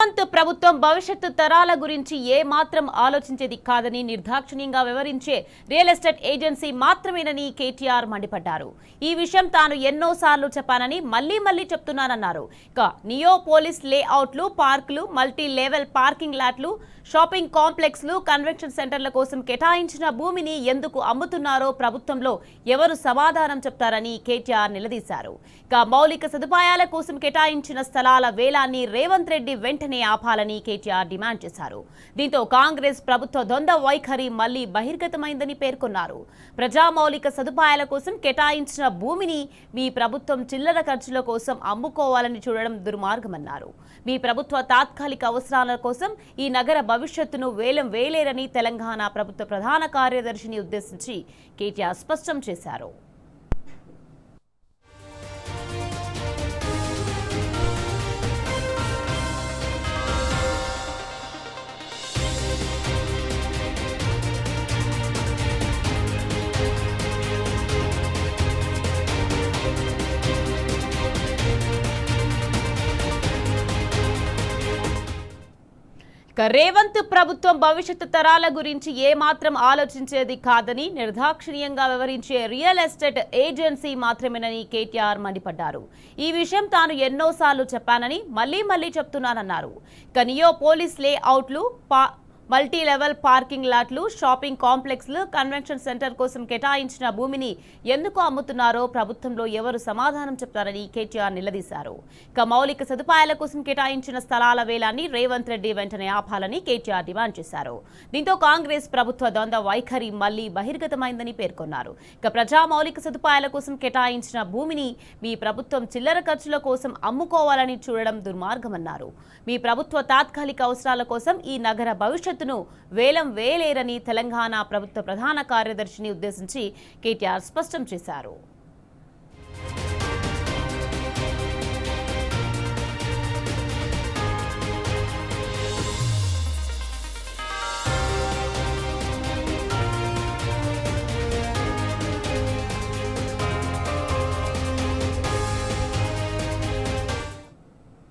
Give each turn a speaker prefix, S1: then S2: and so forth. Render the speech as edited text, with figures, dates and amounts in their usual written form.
S1: ప్రభుత్వం భవిష్యత్తు తరాల గురించి ఏ మాత్రం ఆలోచించేది కాదని నిర్దాక్షిణ్యంగా వివరించే రియల్ ఎస్టేట్ ఏజెన్సీ మాత్రమేనని కేటీఆర్ మండిపడ్డారు. ఈ విషయం తాను ఎన్నోసార్లు చెప్పానని మళ్లీ చెప్తున్నానన్నారు. ఇక నియోపోలిస్ లేఅవుట్లు, పార్కులు, మల్టీ లెవెల్ పార్కింగ్ లాట్లు, షాపింగ్ కాంప్లెక్స్లు, కన్వెన్షన్ సెంటర్ల కోసం కేటాయించిన భూమిని ఎందుకు అమ్ముతున్నారో ప్రభుత్వంలో ఎవరు సమాధానం చెప్తారని కేటీఆర్ నిలదీశారు. ఇక మౌలిక సదుపాయాల కోసం కేటాయించిన స్థలాల వేలాన్ని రేవంత్ రెడ్డి వెంటనే ఆపాలని కేటీఆర్ డిమాండ్ చేశారు. దీంతో కాంగ్రెస్ ప్రభుత్వ ద్వంద్వ వైఖరి మళ్లీ బహిర్గతమైందని పేర్కొన్నారు. ప్రజా మౌలిక సదుపాయాల కోసం కేటాయించిన భూమిని మీ ప్రభుత్వం చిల్లర ఖర్చుల కోసం అమ్ముకోవాలని చూడడం దుర్మార్గమన్నారు. మీ ప్రభుత్వ తాత్కాలిక అవసరాల కోసం ఈ నగర భవిష్యత్తును వేలం వేలేరని తెలంగాణ ప్రభుత్వ ప్రధాన కార్యదర్శిని ఉద్దేశించి కేటీఆర్ స్పష్టం చేశారు. రేవంత్ ప్రభుత్వం భవిష్యత్తు తరాల గురించి ఏ మాత్రం ఆలోచించేది కాదని నిర్దాక్షిణ్యంగా వివరించే రియల్ ఎస్టేట్ ఏజెన్సీ మాత్రమేనని కేటీఆర్ మండిపడ్డారు. ఈ విషయం తాను ఎన్నోసార్లు చెప్పానని మళ్లీ చెప్తున్నానన్నారు. నియోపోలిస్ లేఅవుట్లు, మల్టీ లెవెల్ పార్కింగ్ లాట్లు, షాపింగ్ కాంప్లెక్స్లు, కన్వెన్షన్ సెంటర్ కోసం కేటాయించిన భూమిని ఎందుకు అమ్ముతున్నారో ప్రభుత్వంలో ఎవరు సమాధానం చెప్తారని కేటీఆర్ నిలదీశారు. మౌలిక సదుపాయాల కోసం కేటాయించిన స్థలాల వేలాన్ని రేవంత్ రెడ్డి వెంటనే ఆపాలని కేటీఆర్ డిమాండ్ చేశారు. దీంతో కాంగ్రెస్ ప్రభుత్వ ద్వంద్వ వైఖరి మళ్లీ బహిర్గతమైందని పేర్కొన్నారు. ప్రజా మౌలిక సదుపాయాల కోసం కేటాయించిన భూమిని మీ ప్రభుత్వం చిల్లర ఖర్చుల కోసం అమ్ముకోవాలని చూడడం దుర్మార్గమన్నారు. మీ ప్రభుత్వ తాత్కాలిక అవసరాల కోసం ఈ నగర భవిష్యత్తు వేలం వేలేరని తెలంగాణ ప్రభుత్వ ప్రధాన కార్యదర్శిని ఉద్దేశించి కేటీఆర్ స్పష్టం చేశారు.